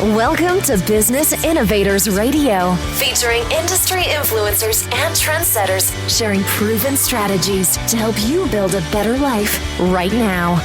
Welcome to Business Innovators Radio, featuring industry influencers and trendsetters sharing proven strategies to help you build a better life right now.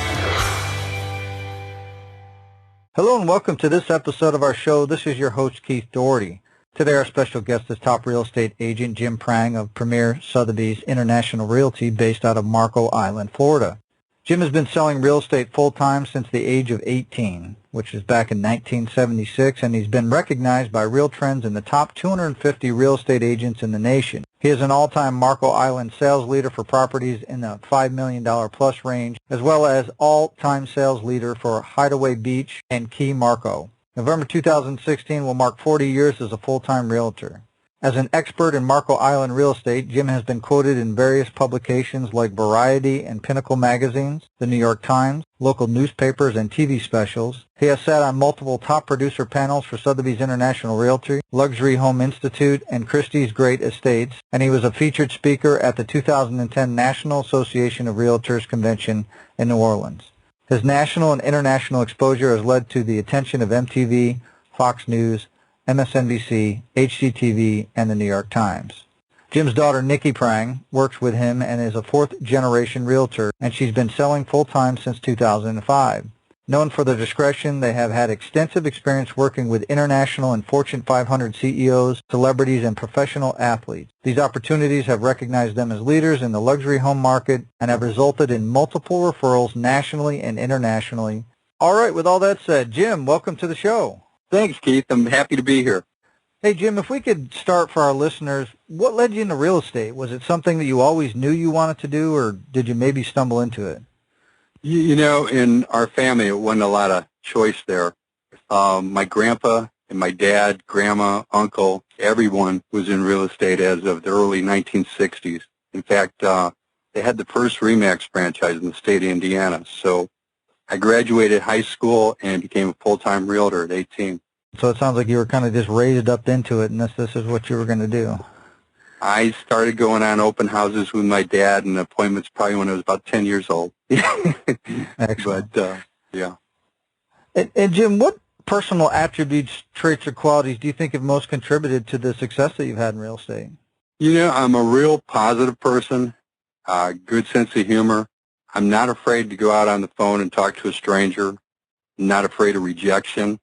Hello and welcome to this episode of our show. This is your host, Keith Doherty. Today our special guest is top real estate agent Jim Prange of Premier Sotheby's International Realty based out of Marco Island, Florida. Jim has been selling real estate full-time since the age of 18, which is back in 1976, and he's been recognized by RealTrends in the top 250 real estate agents in the nation. He is an all-time Marco Island sales leader for properties in the $5 million plus range, as well as all-time sales leader for Hideaway Beach and Key Marco. November 2016 will mark 40 years as a full-time realtor. As an expert in Marco Island real estate, Jim has been quoted in various publications like Variety and Pinnacle Magazines, the New York Times, local newspapers, and TV specials. He has sat on multiple top producer panels for Sotheby's International Realty, Luxury Home Institute, and Christie's Great Estates, and he was a featured speaker at the 2010 National Association of Realtors Convention in New Orleans. His national and international exposure has led to the attention of MTV, Fox News, MSNBC, HGTV, and the New York Times. Jim's daughter, Nikki Prange, works with him and is a fourth-generation realtor, and she's been selling full-time since 2005. Known for their discretion, they have had extensive experience working with international and Fortune 500 CEOs, celebrities, and professional athletes. These opportunities have recognized them as leaders in the luxury home market and have resulted in multiple referrals nationally and internationally. All right, with all that said, Jim, welcome to the show. Thanks, Keith. I'm happy to be here. Hey, Jim, if we could start for our listeners, what led you into real estate? Was it something that you always knew you wanted to do, or did you maybe stumble into it? You know, in our family, it wasn't a lot of choice there. My grandpa and my dad, grandma, uncle, everyone was in real estate as of the early 1960s. In fact, they had the first RE/MAX franchise in the state of Indiana. So I graduated high school and became a full-time realtor at 18. So it sounds like you were kind of just raised up into it, and this is what you were going to do. I started going on open houses with my dad and appointments probably when I was about 10 years old. Excellent. But, yeah. And Jim, what personal attributes, traits, or qualities do you think have most contributed to the success that you've had in real estate? You know, I'm a real positive person, good sense of humor. I'm not afraid to go out on the phone and talk to a stranger. I'm not afraid of rejection.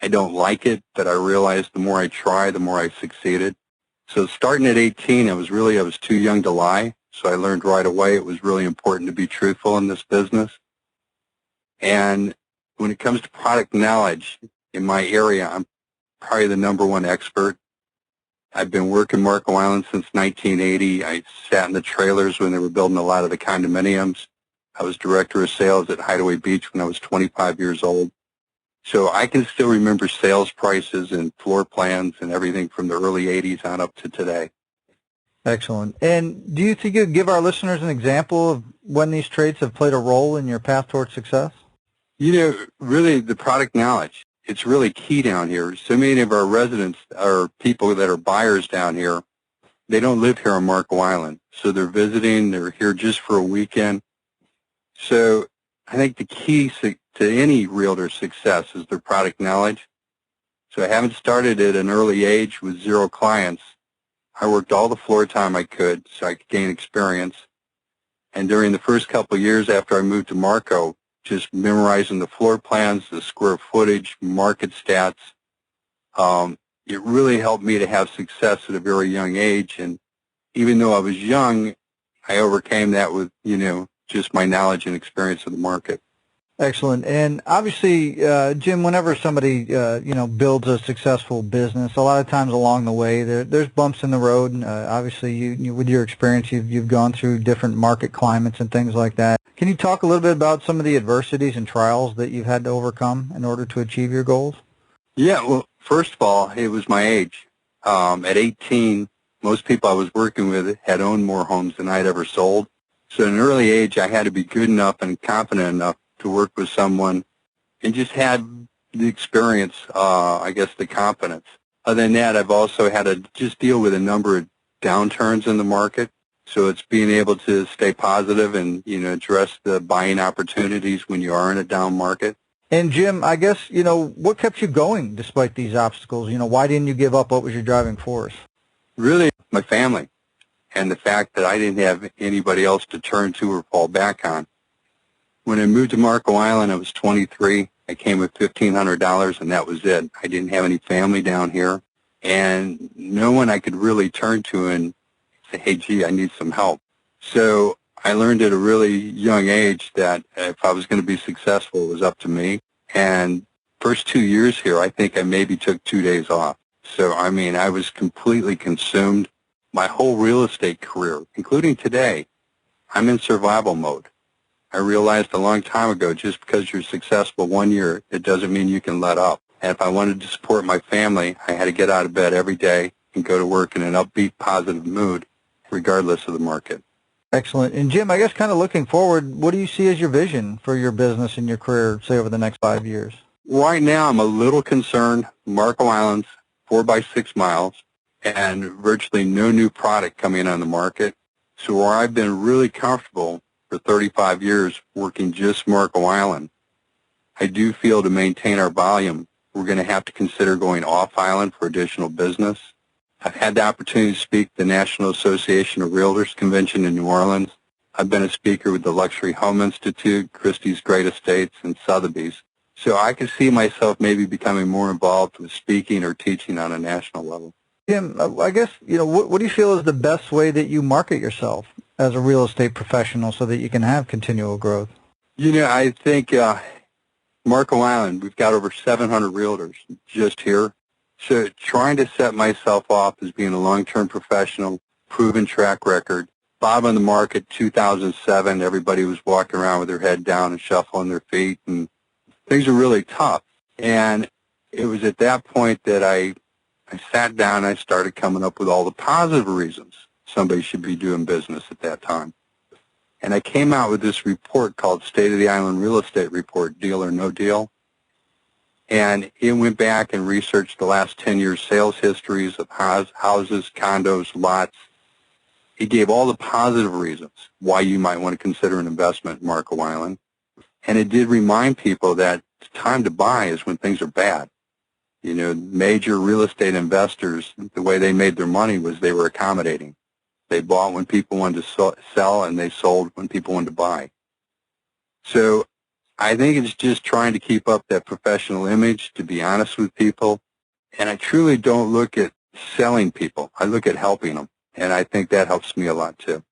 I don't like it, but I realize the more I try, the more I succeeded. So starting at 18, I was too young to lie. So I learned right away it was really important to be truthful in this business. And when it comes to product knowledge in my area, I'm probably the number one expert. I've been working Marco Island since 1980. I sat in the trailers when they were building a lot of the condominiums. I was director of sales at Hideaway Beach when I was 25 years old. So I can still remember sales prices and floor plans and everything from the early 80s on up to today. Excellent. And do you think you could give our listeners an example of when these traits have played a role in your path towards success? You know, really the product knowledge, it's really key down here. So many of our residents are people that are buyers down here. They don't live here on Marco Island. So they're visiting, they're here just for a weekend. So I think the key to any realtor's success is their product knowledge. So I haven't started at an early age with 0 clients. I worked all the floor time I could so I could gain experience. And during the first couple of years after I moved to Marco, just memorizing the floor plans, the square footage, market stats, it really helped me to have success at a very young age. And even though I was young, I overcame that with, just my knowledge and experience of the market. Excellent. And obviously, Jim, whenever somebody, builds a successful business, a lot of times along the way, there's bumps in the road. And, obviously, you, with your experience, you've gone through different market climates and things like that. Can you talk a little bit about some of the adversities and trials that you've had to overcome in order to achieve your goals? Yeah, well, first of all, it was my age. At 18, most people I was working with had owned more homes than I'd ever sold. So at an early age, I had to be good enough and confident enough to work with someone and just had the experience, the confidence. Other than that, I've also had to just deal with a number of downturns in the market. So it's being able to stay positive and, address the buying opportunities when you are in a down market. And Jim, I guess, what kept you going despite these obstacles? Why didn't you give up? What was your driving force? Really, my family and the fact that I didn't have anybody else to turn to or fall back on. When I moved to Marco Island, I was 23. I came with $1,500, and that was it. I didn't have any family down here, and no one I could really turn to and say, hey, gee, I need some help. So I learned at a really young age that if I was going to be successful, it was up to me. And first 2 years here, I think I maybe took 2 days off. So, I was completely consumed. My whole real estate career, including today, I'm in survival mode. I realized a long time ago, just because you're successful 1 year, it doesn't mean you can let up. And if I wanted to support my family, I had to get out of bed every day and go to work in an upbeat, positive mood, regardless of the market. Excellent. And Jim, I guess kind of looking forward, what do you see as your vision for your business and your career, say, over the next 5 years? Right now, I'm a little concerned. Marco Island's 4 by 6 miles and virtually no new product coming on the market. So where I've been really comfortable for 35 years working just Marco Island, I do feel to maintain our volume, we're going to have to consider going off-island for additional business. I've had the opportunity to speak at the National Association of Realtors Convention in New Orleans. I've been a speaker with the Luxury Home Institute, Christie's Great Estates, and Sotheby's. So I could see myself maybe becoming more involved with speaking or teaching on a national level. Jim, I guess, what do you feel is the best way that you market yourself as a real estate professional so that you can have continual growth? I think Marco Island, we've got over 700 realtors just here. So trying to set myself off as being a long-term professional, proven track record. Bottom of the market, 2007, everybody was walking around with their head down and shuffling their feet, and things were really tough. And it was at that point that I sat down and I started coming up with all the positive reasons somebody should be doing business at that time. And I came out with this report called State of the Island Real Estate Report, Deal or No Deal. And it went back and researched the last 10 years' sales histories of houses, condos, lots. It gave all the positive reasons why you might want to consider an investment in Marco Island. And it did remind people that the time to buy is when things are bad. Major real estate investors, the way they made their money was they were accommodating. They bought when people wanted to sell, and they sold when people wanted to buy. So I think it's just trying to keep up that professional image, to be honest with people. And I truly don't look at selling people. I look at helping them. And I think that helps me a lot, too.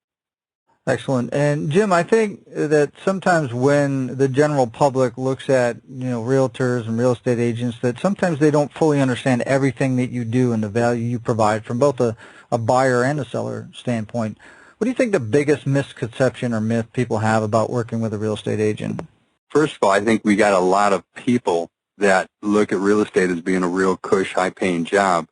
Excellent. And Jim, I think that sometimes when the general public looks at, realtors and real estate agents, that sometimes they don't fully understand everything that you do and the value you provide from both a buyer and a seller standpoint. What do you think the biggest misconception or myth people have about working with a real estate agent? First of all, I think we got a lot of people that look at real estate as being a real cush, high-paying job.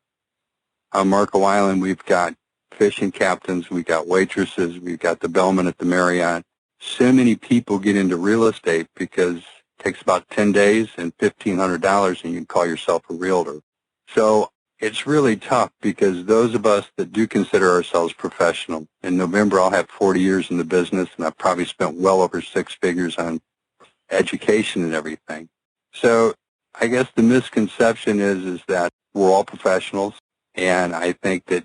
On Marco Island, we've got fishing captains, we've got waitresses, we've got the bellman at the Marriott. So many people get into real estate because it takes about 10 days and $1,500 and you can call yourself a realtor. So it's really tough because those of us that do consider ourselves professional, in November I'll have 40 years in the business and I've probably spent well over 6 figures on education and everything. So I guess the misconception is that we're all professionals. And I think that,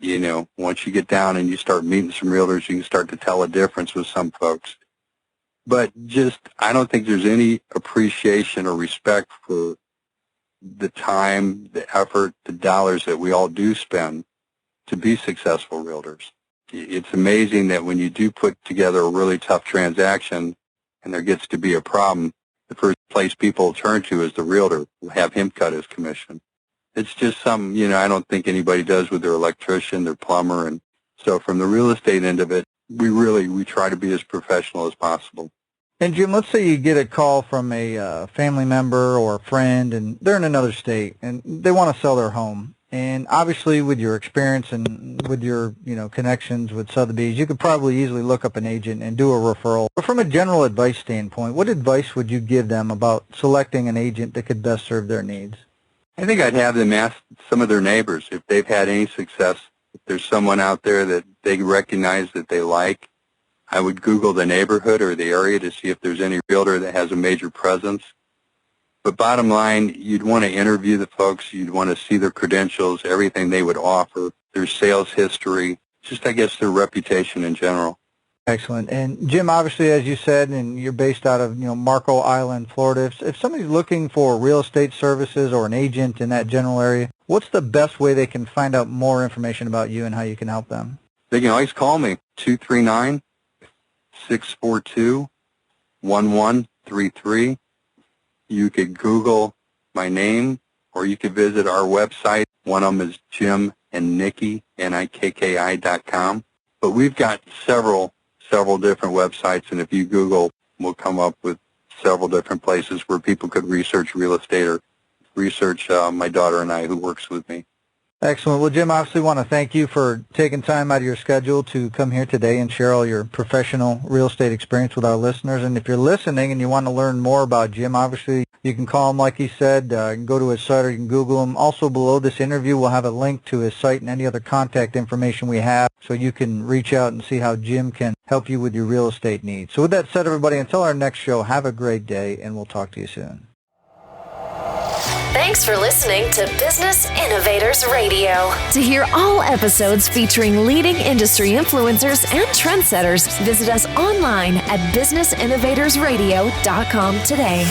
once you get down and you start meeting some realtors, you can start to tell a difference with some folks. But I don't think there's any appreciation or respect for the time, the effort, the dollars that we all do spend to be successful realtors. It's amazing that when you do put together a really tough transaction and there gets to be a problem, the first place people turn to is the realtor. We'll have him cut his commission. It's just something, I don't think anybody does with their electrician, their plumber. And so from the real estate end of it, we try to be as professional as possible. And Jim, let's say you get a call from a family member or a friend, and they're in another state, and they want to sell their home. And obviously, with your experience and with your, connections with Sotheby's, you could probably easily look up an agent and do a referral. But from a general advice standpoint, what advice would you give them about selecting an agent that could best serve their needs? I think I'd have them ask some of their neighbors if they've had any success. If there's someone out there that they recognize that they like, I would Google the neighborhood or the area to see if there's any realtor that has a major presence. But bottom line, you'd want to interview the folks. You'd want to see their credentials, everything they would offer, their sales history, just, I guess, their reputation in general. Excellent. And Jim, obviously, as you said, and you're based out of, Marco Island, Florida. If somebody's looking for real estate services or an agent in that general area, what's the best way they can find out more information about you and how you can help them? They can always call me, 239-642-1133. You could Google my name, or you could visit our website. One of them is Jim and Nikki, nikki.com. But we've got several different websites, and if you Google, we'll come up with several different places where people could research real estate or research my daughter and I, who works with me. Excellent. Well, Jim, I obviously want to thank you for taking time out of your schedule to come here today and share all your professional real estate experience with our listeners. And if you're listening and you want to learn more about Jim, obviously you can call him, like he said. You can go to his site or you can Google him. Also, below this interview, we'll have a link to his site and any other contact information we have, so you can reach out and see how Jim can help you with your real estate needs. So with that said, everybody, until our next show, have a great day, and we'll talk to you soon. Thanks for listening to Business Innovators Radio. To hear all episodes featuring leading industry influencers and trendsetters, visit us online at businessinnovatorsradio.com today.